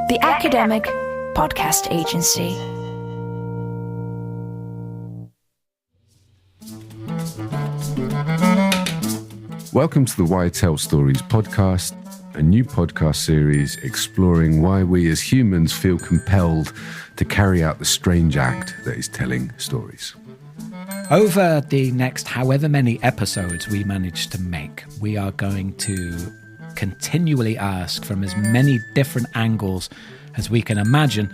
The Academic Podcast Agency. Welcome to the Why Tell Stories podcast, a new podcast series exploring why we as humans feel compelled to carry out the strange act that is telling stories. Over the next however many episodes we manage to make, we are going to continually ask from as many different angles as we can imagine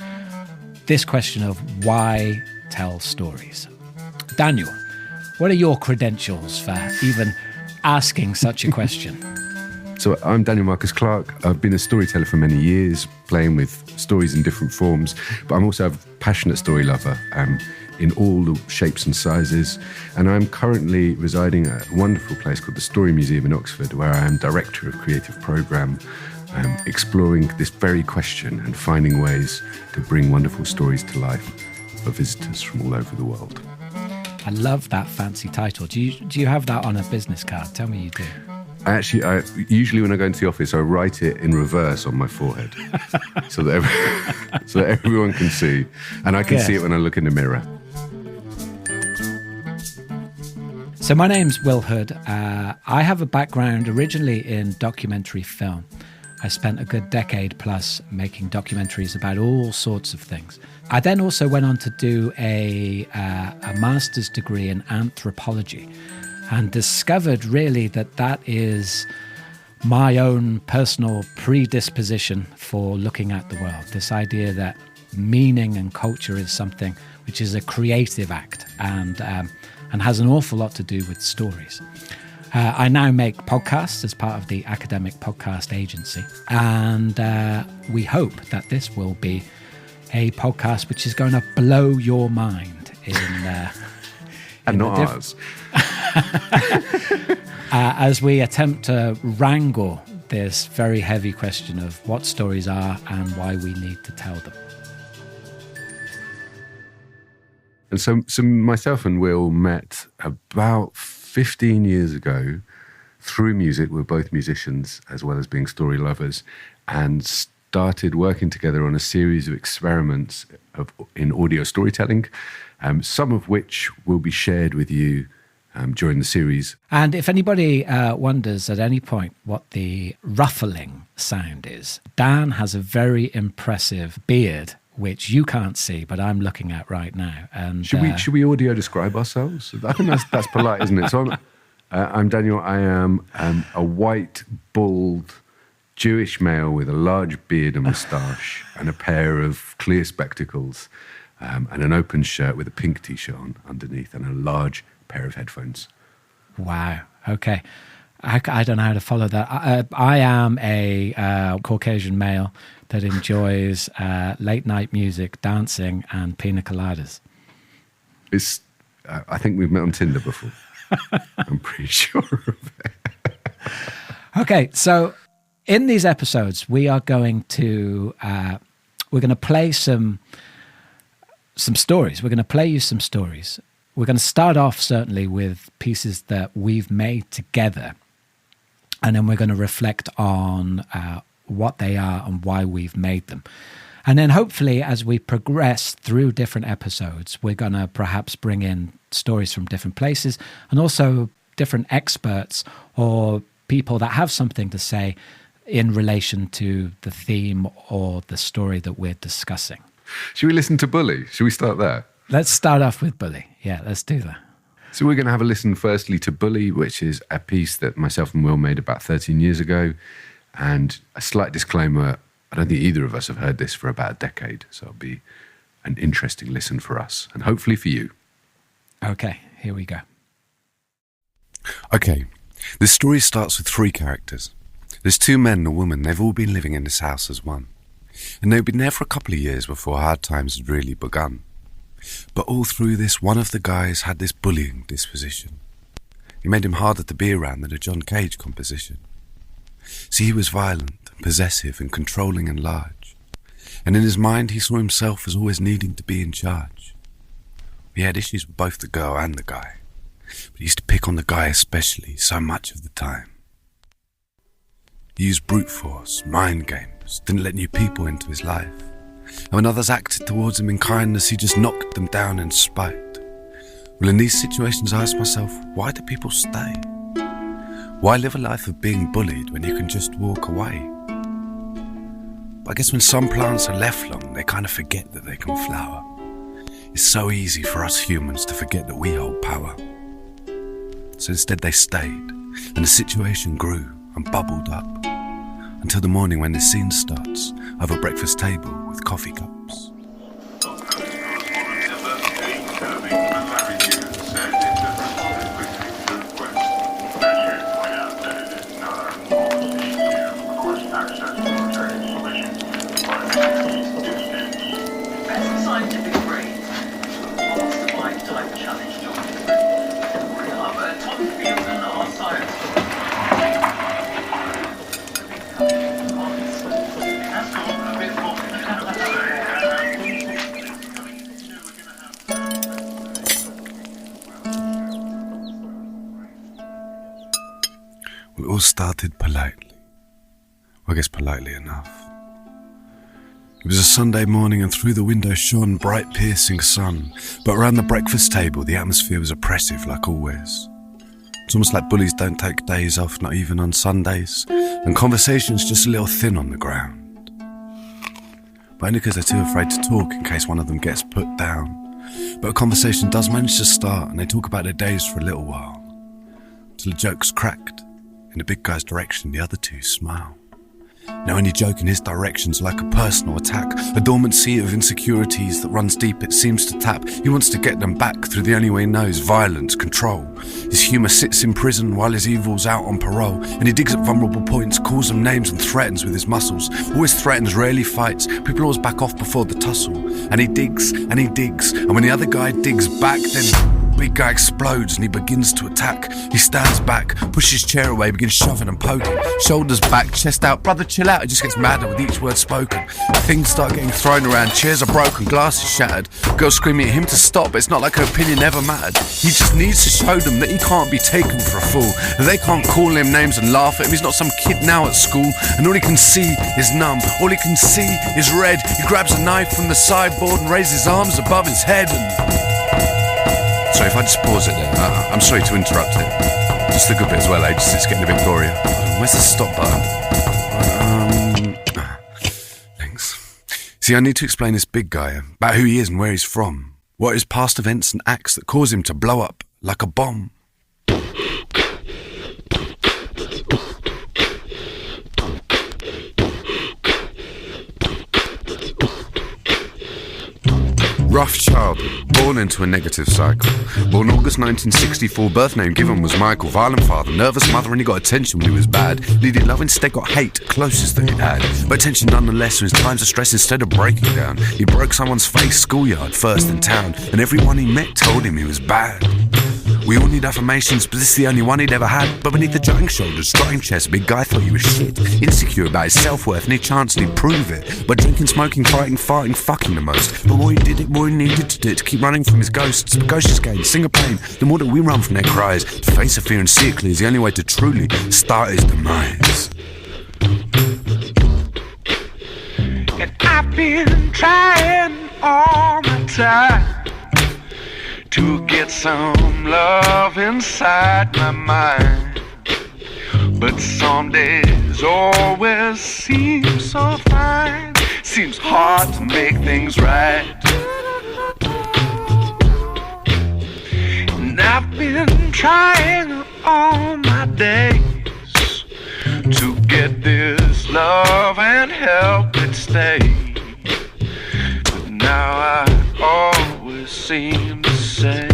this question of why tell stories. Daniel, what are your credentials for even asking such a question? So I'm Daniel Marcus Clark. I've been a storyteller for many years, playing with stories in different forms, but I'm also a passionate story lover in all the shapes and sizes. And I'm currently residing at a wonderful place called the Story Museum in Oxford, where I am Director of Creative Programme, exploring this very question and finding ways to bring wonderful stories to life for visitors from all over the world. I love that fancy title. Do you have that on a business card? Tell me you do. I usually when I go into the office, I write it in reverse on my forehead so that everyone can see, and I can see it when I look in the mirror. So my name's Will Hood. I have a background originally in documentary film. I spent a good decade plus making documentaries about all sorts of things. I then also went on to do a master's degree in anthropology and discovered really that is my own personal predisposition for looking at the world. This idea that meaning and culture is something which is a creative act and has an awful lot to do with stories. I now make podcasts as part of the Academic Podcast Agency, and we hope that this will be a podcast which is going to blow your mind and not ours. As we attempt to wrangle this very heavy question of what stories are and why we need to tell them. And so myself and Will met about 15 years ago through music. We're both musicians as well as being story lovers, and started working together on a series of experiments in audio storytelling, some of which will be shared with you during the series. And if anybody wonders at any point what the ruffling sound is, Dan has a very impressive beard, which you can't see, but I'm looking at right now. And should we audio describe ourselves? I think that's polite, isn't it? So I'm Daniel. I am a white, bald, Jewish male with a large beard and moustache and a pair of clear spectacles and an open shirt with a pink T-shirt on underneath and a large pair of headphones. Wow. Okay. I don't know how to follow that. I am a Caucasian male that enjoys late night music, dancing, and pina coladas. I think we've met on Tinder before. I'm pretty sure of it. Okay, so in these episodes, we are going to play some stories. We're going to play you some stories. We're going to start off certainly with pieces that we've made together, and then we're going to reflect on what they are and why we've made them. And then hopefully as we progress through different episodes, we're going to perhaps bring in stories from different places and also different experts or people that have something to say in relation to the theme or the story that we're discussing. Should we listen to Bully? Should we start there? Let's start off with Bully. Yeah, let's do that. So we're going to have a listen firstly to Bully, which is a piece that myself and Will made about 13 years ago. And a slight disclaimer, I don't think either of us have heard this for about a decade. So it'll be an interesting listen for us and hopefully for you. Okay, here we go. Okay, this story starts with three characters. There's two men and a woman. They've all been living in this house as one. And they'd been there for a couple of years before hard times had really begun. But all through this, one of the guys had this bullying disposition. It made him harder to be around than a John Cage composition. See, he was violent and possessive and controlling and large. And in his mind, he saw himself as always needing to be in charge. He had issues with both the girl and the guy, but he used to pick on the guy especially so much of the time. He used brute force, mind games, didn't let new people into his life. And when others acted towards him in kindness, he just knocked them down in spite. Well, in these situations, I ask myself, why do people stay? Why live a life of being bullied when you can just walk away? But I guess when some plants are left long, they kind of forget that they can flower. It's so easy for us humans to forget that we hold power. So instead they stayed, and the situation grew and bubbled up, until the morning when the scene starts over a breakfast table with coffee cups. It all started politely. Well, I guess politely enough. It was a Sunday morning and through the window shone bright piercing sun, but around the breakfast table the atmosphere was oppressive like always. It's almost like bullies don't take days off, not even on Sundays, and conversation's just a little thin on the ground. But only because they're too afraid to talk in case one of them gets put down. But a conversation does manage to start and they talk about their days for a little while, till the joke's cracked. In the big guy's direction, the other two smile. Now any joke in his direction's like a personal attack, a dormant sea of insecurities that runs deep, it seems to tap. He wants to get them back through the only way he knows, violence, control. His humour sits in prison while his evil's out on parole, and he digs at vulnerable points, calls them names and threatens with his muscles. Always threatens, rarely fights, people always back off before the tussle. And he digs, and when the other guy digs back, then big guy explodes and he begins to attack. He stands back, pushes his chair away, begins shoving and poking. Shoulders back, chest out. Brother, chill out. It just gets madder with each word spoken. Things start getting thrown around. Chairs are broken, glasses shattered. Girls screaming at him to stop, but it's not like her opinion ever mattered. He just needs to show them that he can't be taken for a fool. That they can't call him names and laugh at him. He's not some kid now at school. And all he can see is numb. All he can see is red. He grabs a knife from the sideboard and raises his arms above his head and... Sorry, if I just pause it there. I'm sorry to interrupt it. Just the good bit as well, just it's getting a bit gory. Where's the stop button? Thanks. See, I need to explain this big guy, about who he is and where he's from. What his past events and acts that cause him to blow up like a bomb. Rough childhood, born into a negative cycle. Born August 1964, birth name given was Michael. Violent father, nervous mother, and he got attention when he was bad. Needed love, instead got hate, closest that he'd had. But attention nonetheless, in his times of stress, instead of breaking down, he broke someone's face, schoolyard, first in town. And everyone he met told him he was bad. We all need affirmations, but this is the only one he'd ever had. But beneath the jutting shoulders, strutting chest, big guy thought he was shit. Insecure about his self-worth, any chance and he'd prove it. By drinking, smoking, fighting, farting, fucking the most. But more he did it, more he needed to do it, to keep running from his ghosts. But ghosts gain, sing a pain, the more that we run from their cries. To face a fear and see it clear is the only way to truly start his demise. And I've been trying all the time to get some love inside my mind. But some days always seem so fine. Seems hard to make things right. And I've been trying all my days to get this love and help it stay. But now I always seem to say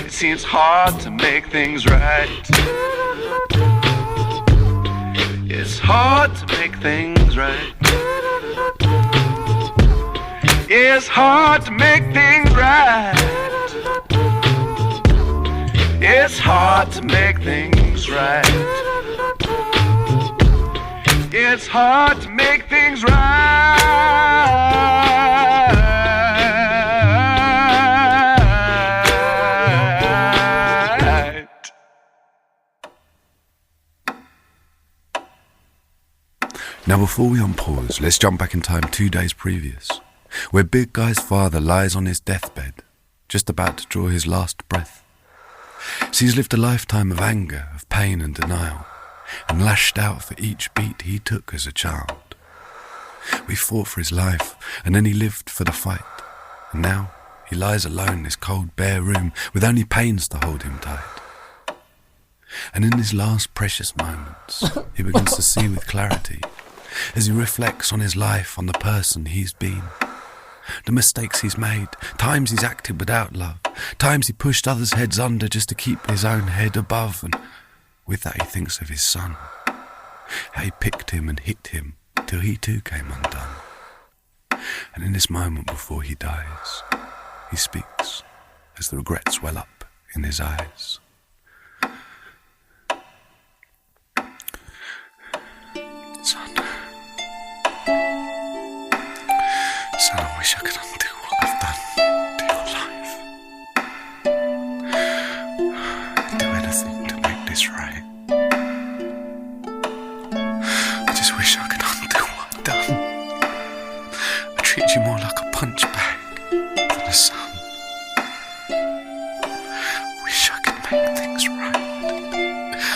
it seems hard to make things right. It's hard to make things right. It's hard to make things right. It's hard to make things right. It's hard to make things right. Now before we unpause, let's jump back in time 2 days previous, where Big Guy's father lies on his deathbed, just about to draw his last breath. So he's lived a lifetime of anger, of pain and denial, and lashed out for each beat he took as a child. We fought for his life, and then he lived for the fight, and now he lies alone in this cold, bare room with only pains to hold him tight. And in his last precious moments, he begins to see with clarity, as he reflects on his life, on the person he's been. The mistakes he's made, times he's acted without love, times he pushed others' heads under just to keep his own head above, and with that he thinks of his son, how he picked him and hit him till he too came undone. And in this moment before he dies, he speaks as the regrets well up in his eyes. Son, I wish I could undo what I've done to your life. Do anything to make this right. I just wish I could undo what I've done. I treat you more like a punch bag than a son. Wish I could make things right.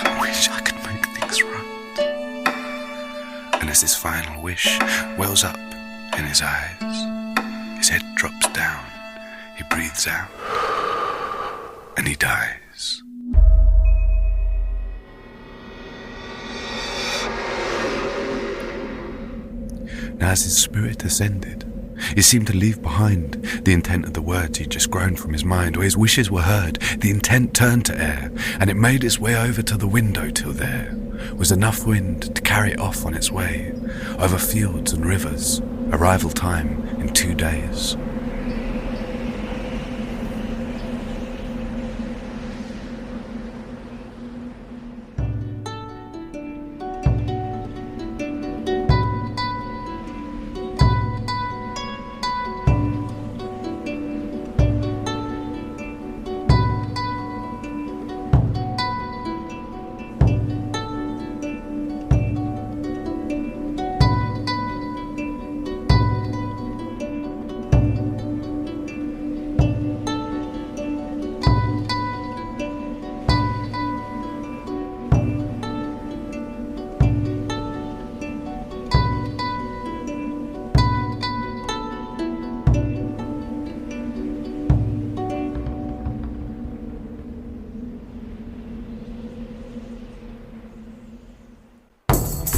I wish I could make things right. And as this final wish wells up in his eyes, his head drops down, he breathes out, and he dies. Now as his spirit ascended, he seemed to leave behind the intent of the words he'd just groaned from his mind. Where his wishes were heard, the intent turned to air, and it made its way over to the window till there was enough wind to carry it off on its way, over fields and rivers, arrival time in 2 days.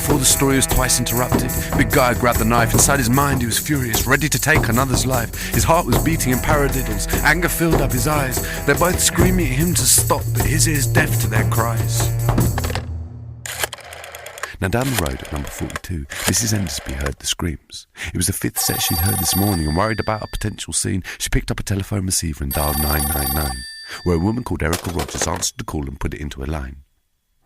Before the story was twice interrupted, Big Guy grabbed the knife. Inside his mind he was furious, ready to take another's life. His heart was beating in paradiddles, anger filled up his eyes. They're both screaming at him to stop, but his ears deaf to their cries. Now down the road at number 42, Mrs. Endersby heard the screams. It was the 5th set she'd heard this morning, and worried about a potential scene, she picked up a telephone receiver and dialed 999, where a woman called Erica Rogers answered the call and put it into a line.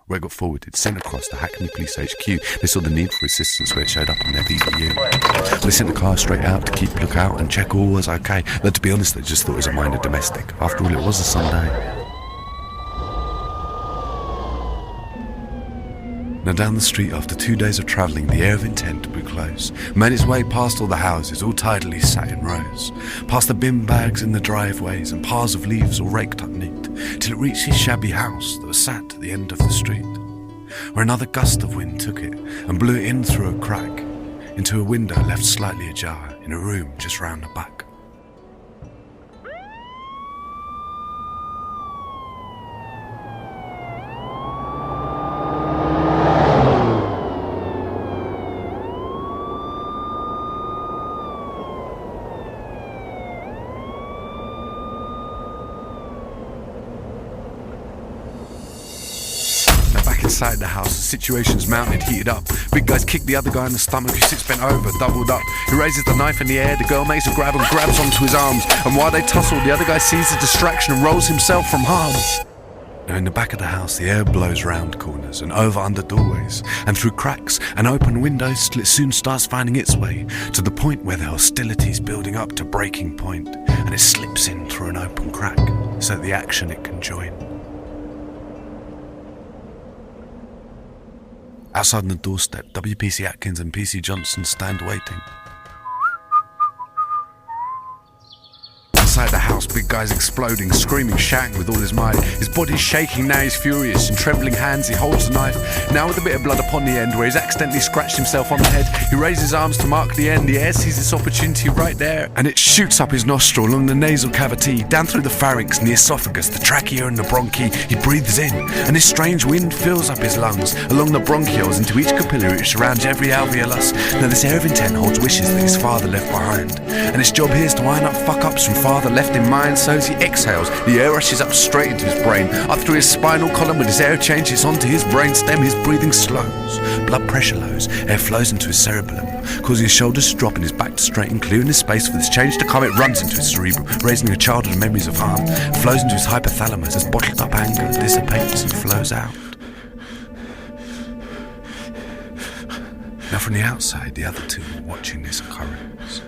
Where it got forwarded, sent across to Hackney Police HQ. They saw the need for assistance where it showed up on their VDU. They sent the car straight out to keep lookout and check all was okay. Though to be honest, they just thought it was a minor domestic. After all, it was a Sunday. Now down the street, after 2 days of travelling, the air of intent blew close, made its way past all the houses, all tidily sat in rows, past the bin bags in the driveways and piles of leaves all raked up neat, till it reached his shabby house that was sat at the end of the street, where another gust of wind took it and blew it in through a crack, into a window left slightly ajar in a room just round the back. Inside the house, the situation's mounted, heated up. Big Guy's kicked the other guy in the stomach, who sits bent over, doubled up. He raises the knife in the air, the girl makes a grab and grabs onto his arms. And while they tussle, the other guy sees the distraction and rolls himself from harm. Now in the back of the house, the air blows round corners and over under doorways, and through cracks and open windows till it soon starts finding its way to the point where the hostility's building up to breaking point, and it slips in through an open crack so that the action it can join. Outside on the doorstep, WPC Atkins and PC Johnson stand waiting. Inside the house, big guy's exploding, screaming, shouting with all his might. His body's shaking, now he's furious. In trembling hands, he holds the knife, now with a bit of blood upon the end, where he's accidentally scratched himself on the head. He raises his arms to mark the end. The air sees this opportunity right there, and it shoots up his nostril, along the nasal cavity, down through the pharynx and the esophagus, the trachea and the bronchi. He breathes in, and this strange wind fills up his lungs, along the bronchioles, into each capillary which surrounds every alveolus. Now this air of intent holds wishes that his father left behind, and his job here is to iron up fuck-ups from father left in mind. So as he exhales, the air rushes up straight into his brain, up through his spinal column. With his air changes onto his brain stem, his breathing slows, blood pressure lows, air flows into his cerebellum, causing his shoulders to drop and his back to straighten, clearing his space for this change to come. It runs into his cerebrum, raising a childhood memories of harm, flows into his hypothalamus as bottled up anger dissipates and flows out. Now from the outside, the other two are watching this occurrence,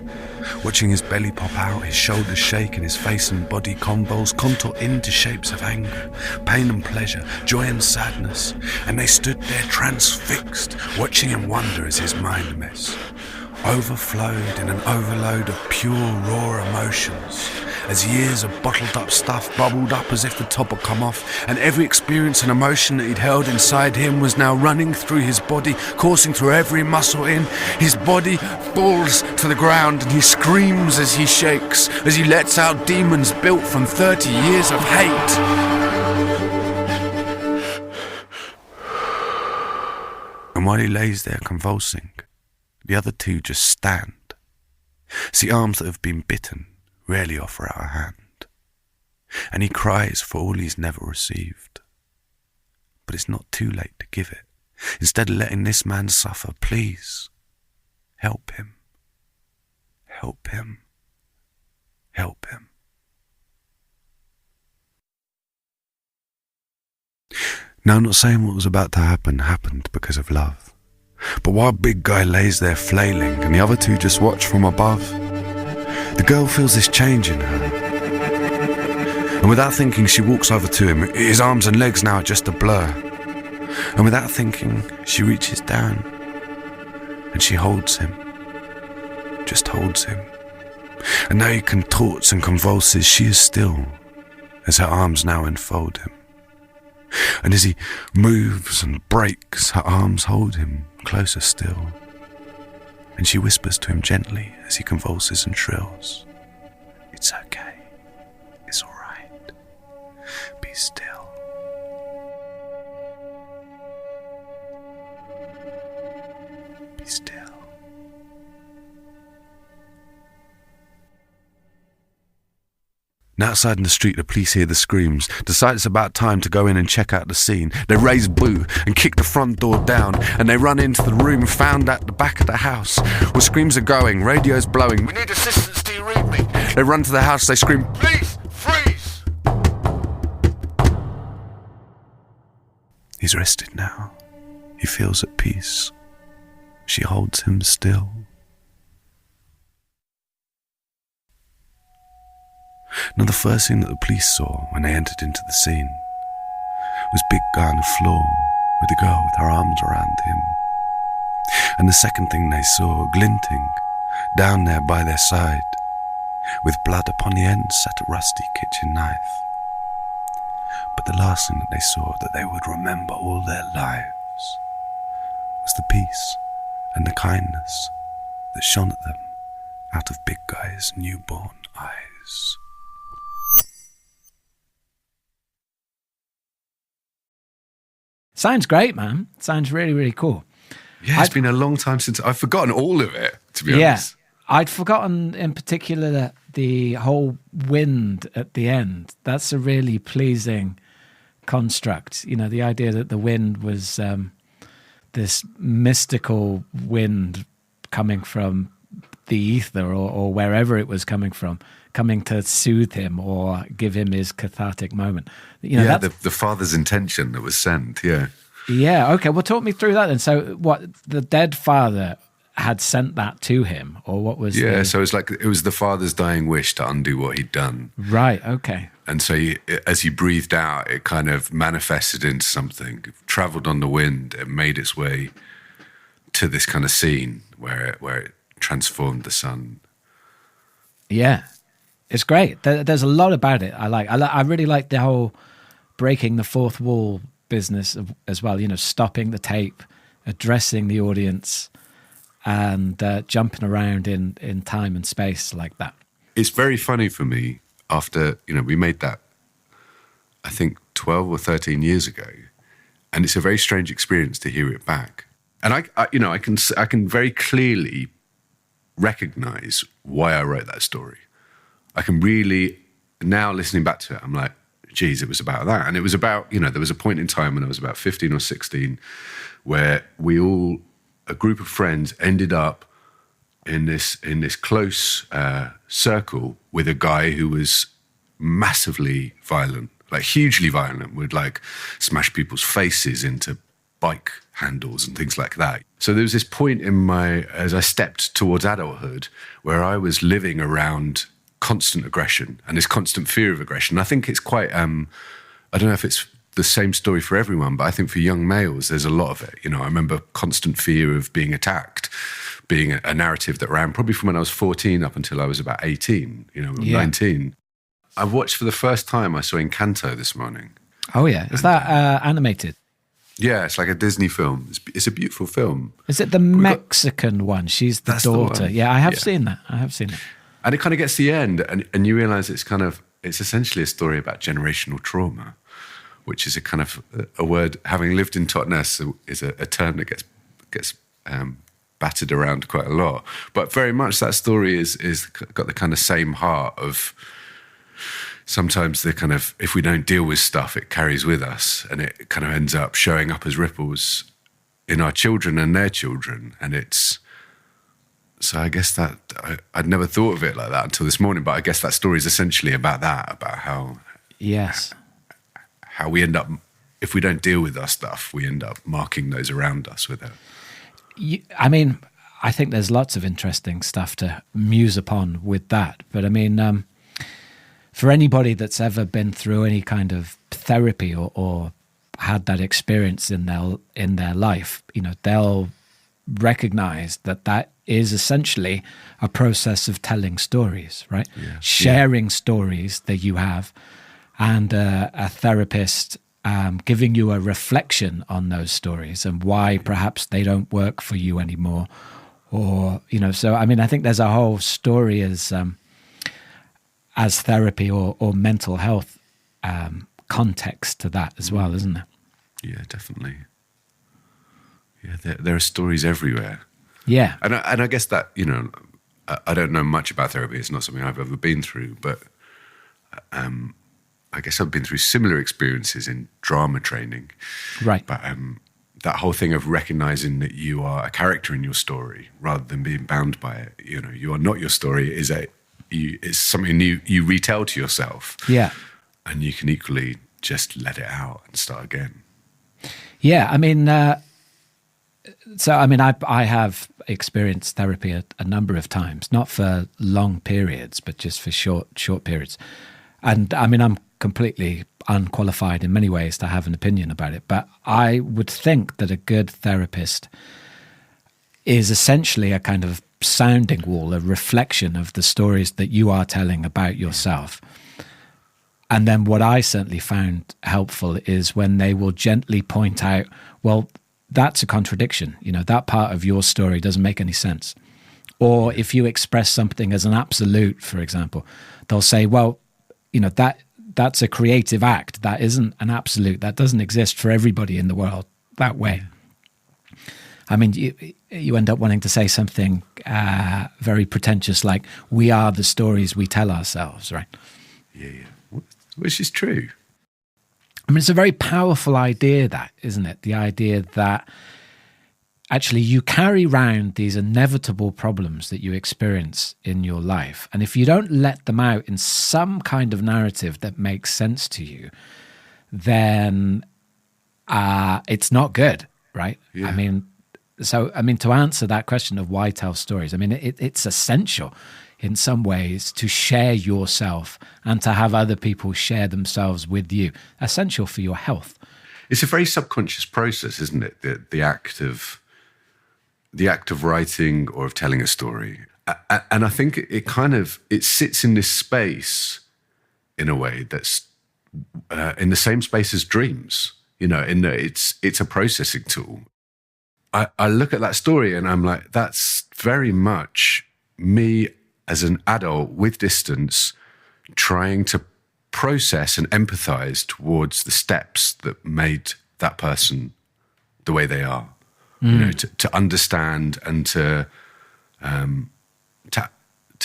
watching his belly pop out, his shoulders shake, and his face and body convulse, contour into shapes of anger, pain and pleasure, joy and sadness. And they stood there transfixed, watching in wonder as his mind mess overflowed in an overload of pure, raw emotions, as years of bottled up stuff bubbled up as if the top had come off, and every experience and emotion that he'd held inside him was now running through his body, coursing through every muscle in his body. Falls to the ground and he screams as he shakes, as he lets out demons built from 30 years of hate. And while he lays there convulsing, the other two just stand. See, arms that have been bitten rarely offer out a hand, and he cries for all he's never received. But it's not too late to give it. Instead of letting this man suffer, please, help him. Help him. Help him. Now, I'm not saying what was about to happen happened because of love. But while big guy lays there flailing and the other two just watch from above, the girl feels this change in her. And without thinking, she walks over to him. His arms and legs now are just a blur. And without thinking, she reaches down and she holds him. Just holds him. And now he contorts and convulses. She is still as her arms now enfold him. And as he moves and breaks, her arms hold him closer still. And she whispers to him gently as he convulses and shrills, "It's okay. It's all right. Be still." Be still. Now outside in the street, the police hear the screams, decide it's about time to go in and check out the scene. They raise boo and kick the front door down, and they run into the room found at the back of the house, where screams are going, radio's blowing. "We need assistance, do you read me?" They run to the house, they scream, "Police, freeze!" He's rested now. He feels at peace. She holds him still. Now the first thing that the police saw when they entered into the scene was Big Guy on the floor with the girl with her arms around him. And the second thing they saw, glinting down there by their side, with blood upon the end, sat a rusty kitchen knife. But the last thing that they saw, that they would remember all their lives, was the peace and the kindness that shone at them out of Big Guy's newborn eyes. Sounds great, man. Sounds really, really cool. Yeah, it's been a long time since I've forgotten all of it, to be honest. I'd forgotten in particular the whole wind at the end. That's a really pleasing construct. You know, the idea that the wind was this mystical wind coming from the ether or wherever it was coming from, coming to soothe him or give him his cathartic moment. You know, the father's intention that was sent, yeah. Yeah, okay. Well, talk me through that then. So what, the dead father had sent that to him, or what was so it's like it was the father's dying wish to undo what he'd done. Right, okay. And so as you breathed out, it kind of manifested into something, traveled on the wind and made its way to this kind of scene where it transformed the sun. Yeah, it's great. There's a lot about it I like. I really like the whole breaking the fourth wall business as well, stopping the tape, addressing the audience, and jumping around in time and space like that. It's very funny for me after, we made that, I think 12 or 13 years ago, and it's a very strange experience to hear it back. And I can very clearly recognize why I wrote that story. I can really, now listening back to it, I'm like, geez, it was about that. And it was about, there was a point in time when I was about 15 or 16 where a group of friends ended up in this close circle with a guy who was massively violent, like hugely violent, would like smash people's faces into bike handles and things like that. So there was this point as I stepped towards adulthood where I was living around constant aggression and this constant fear of aggression. I think it's quite, I don't know if it's the same story for everyone, but I think for young males, there's a lot of it. I remember constant fear of being attacked, being a narrative that ran probably from when I was 14 up until I was about 18, 19. I watched for the first time, I saw Encanto this morning. Oh yeah, is that animated? Yeah, it's like a Disney film. It's a beautiful film. Is it the Mexican one? She's the daughter. Yeah, I have seen that. And it kind of gets to the end, and you realise it's essentially a story about generational trauma, which is a kind of a word, having lived in Totnes, is a term that gets battered around quite a lot. But very much that story is got the kind of same heart of sometimes the kind of, if we don't deal with stuff, it carries with us, and it kind of ends up showing up as ripples in our children and their children. And so I guess that I'd never thought of it like that until this morning, but I guess that story is essentially about that, about how we end up, if we don't deal with our stuff, we end up marking those around us with it. I think there's lots of interesting stuff to muse upon with that. But for anybody that's ever been through any kind of therapy or had that experience in their life, they'll recognize that is essentially a process of telling stories, right? Yeah. Sharing stories that you have, and a therapist giving you a reflection on those stories and why perhaps they don't work for you anymore. Or, so, I think there's a whole story as therapy or mental health context to that as well, isn't there? Yeah, definitely. Yeah, there are stories everywhere. Yeah. And I guess that, I don't know much about therapy. It's not something I've ever been through, but I guess I've been through similar experiences in drama training. Right. But that whole thing of recognizing that you are a character in your story rather than being bound by it. You are not your story. It's something you retell to yourself. Yeah. And you can equally just let it out and start again. Yeah, I have experienced therapy a number of times, not for long periods, but just for short periods. And I'm completely unqualified in many ways to have an opinion about it, but I would think that a good therapist is essentially a kind of sounding wall, a reflection of the stories that you are telling about yourself. And then what I certainly found helpful is when they will gently point out, well, that's a contradiction. That part of your story doesn't make any sense. Or if you express something as an absolute, for example, they'll say, well, that's a creative act. That isn't an absolute. That doesn't exist for everybody in the world that way. You end up wanting to say something very pretentious like, we are the stories we tell ourselves, right? Yeah. Which is true. It's a very powerful idea, that, isn't it? The idea that actually you carry around these inevitable problems that you experience in your life. And if you don't let them out in some kind of narrative that makes sense to you, then it's not good, right? Yeah. So, I mean, to answer that question of why tell stories, I mean, it's essential in some ways to share yourself and to have other people share themselves with you. Essential for your health. It's a very subconscious process, isn't it? The act of writing or of telling a story. And I think it sits in this space in a way that's in the same space as dreams. You know, it's a processing tool. I look at that story and I'm like, that's very much me as an adult with distance trying to process and empathize towards the steps that made that person the way they are. You know, to understand and to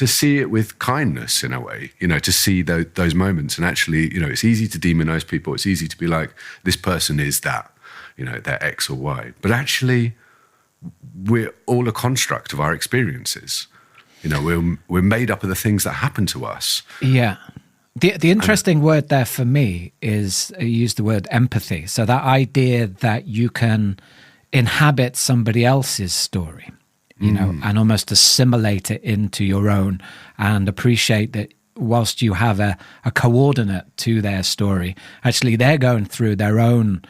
see it with kindness in a way, you know, to see those moments. And actually, you know, it's easy to demonize people. It's easy to be like, this person is that, you know, they're X or Y. But actually, we're all a construct of our experiences. You know, we're made up of the things that happen to us. Yeah. The interesting word there for me is, you use the word empathy. So that idea that you can inhabit somebody else's story, you know, and almost assimilate it into your own, and appreciate that whilst you have a coordinate to their story, actually they're going through their own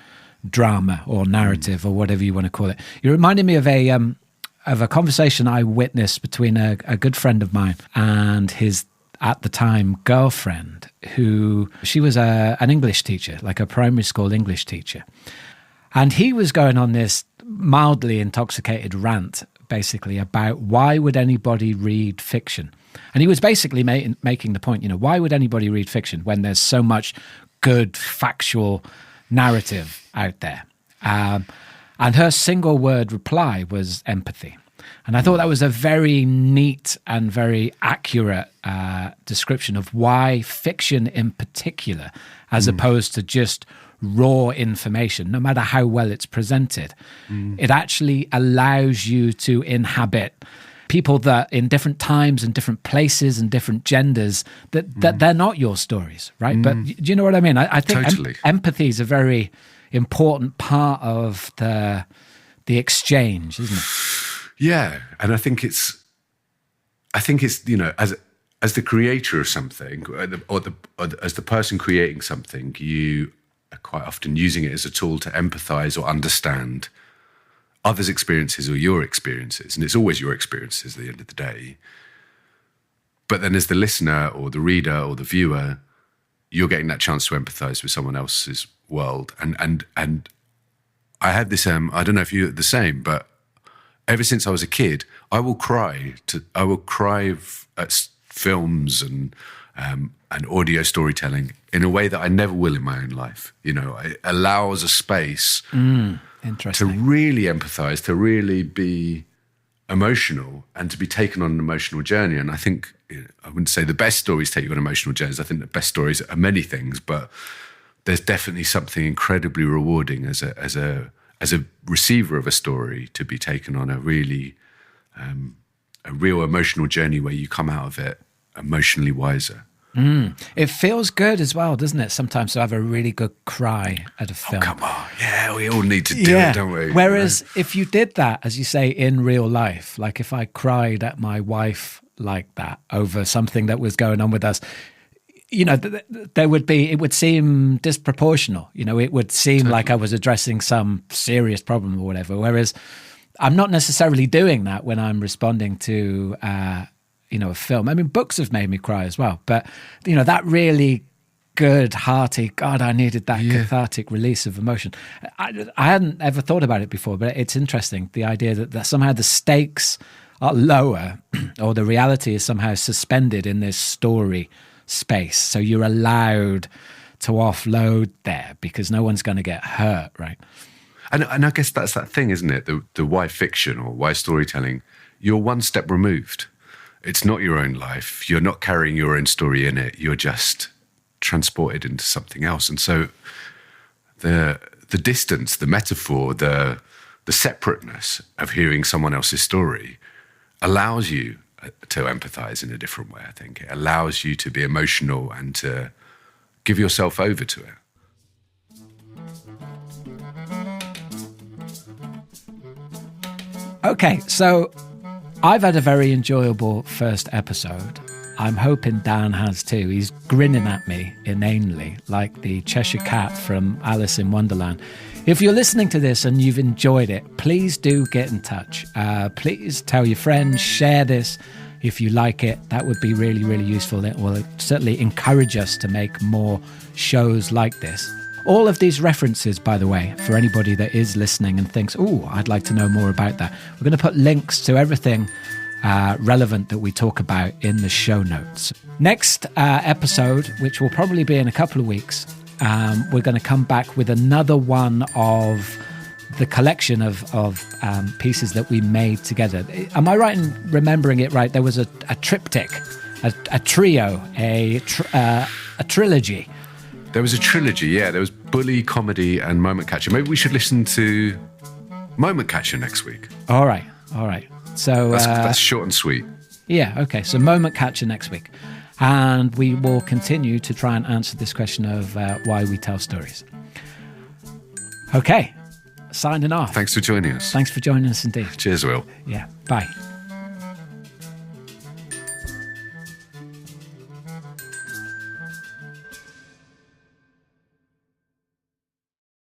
drama or narrative or whatever you want to call it. You reminded me of a conversation I witnessed between a good friend of mine and his, at the time, girlfriend, who, she was an English teacher, like a primary school English teacher. And he was going on this mildly intoxicated rant, basically, about why would anybody read fiction? And he was basically making the point, you know, why would anybody read fiction when there's so much good, factual narrative out there? And her single word reply was empathy. And I thought that was a very neat and very accurate description of why fiction in particular, as opposed to just raw information, no matter how well it's presented, it actually allows you to inhabit people that in different times and different places and different genders, that they're not your stories, right? But do you know what I mean? I think Totally. Empathy is a very important part of the exchange, isn't it? Yeah, and I think it's you know, as the creator of something, or as the person creating something, you are quite often using it as a tool to empathize or understand others' experiences or your experiences, and it's always your experiences at the end of the day. But then as the listener or the reader or the viewer, you're getting that chance to empathize with someone else's world. And I had this, I don't know if you're the same, but ever since I was a kid, I will cry at films and audio storytelling in a way that I never will in my own life. You know, it allows a space to really empathize, to really be emotional, and to be taken on an emotional journey. And I think, you know, I wouldn't say the best stories take you on emotional journeys. I think the best stories are many things, but there's definitely something incredibly rewarding as a receiver of a story to be taken on a really a real emotional journey where you come out of it emotionally wiser. It feels good as well, doesn't it? Sometimes to have a really good cry at a film. Oh, come on. Yeah, we all need to do it, don't we? Whereas if you did that, as you say, in real life, like if I cried at my wife like that over something that was going on with us, you know, it would seem disproportional. You know, it would seem like I was addressing some serious problem or whatever. Whereas I'm not necessarily doing that when I'm responding to, a film. I mean, books have made me cry as well. But, you know, that really good, hearty, God, I needed that cathartic release of emotion. I hadn't ever thought about it before, but it's interesting, the idea that somehow the stakes are lower or the reality is somehow suspended in this story space. So you're allowed to offload there because no one's going to get hurt, right? And I guess that's that thing, isn't it? The why fiction or why storytelling, you're one step removed. It's not your own life. You're not carrying your own story in it. You're just transported into something else. And so the distance, the metaphor, the separateness of hearing someone else's story allows you to empathize in a different way, I think. It allows you to be emotional and to give yourself over to it. Okay, so I've had a very enjoyable first episode. I'm hoping Dan has too. He's grinning at me inanely, like the Cheshire Cat from Alice in Wonderland. If you're listening to this and you've enjoyed it, please do get in touch. Please tell your friends, share this if you like it. That would be really, really useful. It will certainly encourage us to make more shows like this. All of these references, by the way, for anybody that is listening and thinks, oh, I'd like to know more about that, we're going to put links to everything relevant that we talk about in the show notes. Next episode, which will probably be in a couple of weeks, we're going to come back with another one of the collection of pieces that we made together. Am I right in remembering it right? There was a triptych, a trio, a trilogy. There was a trilogy, yeah. There was Bully, Comedy, and Moment Catcher. Maybe we should listen to Moment Catcher next week. All right. So that's short and sweet. Yeah, okay. So Moment Catcher next week. And we will continue to try and answer this question of why we tell stories. Okay, signing off. Thanks for joining us. Thanks for joining us indeed. Cheers, Will. Yeah, bye.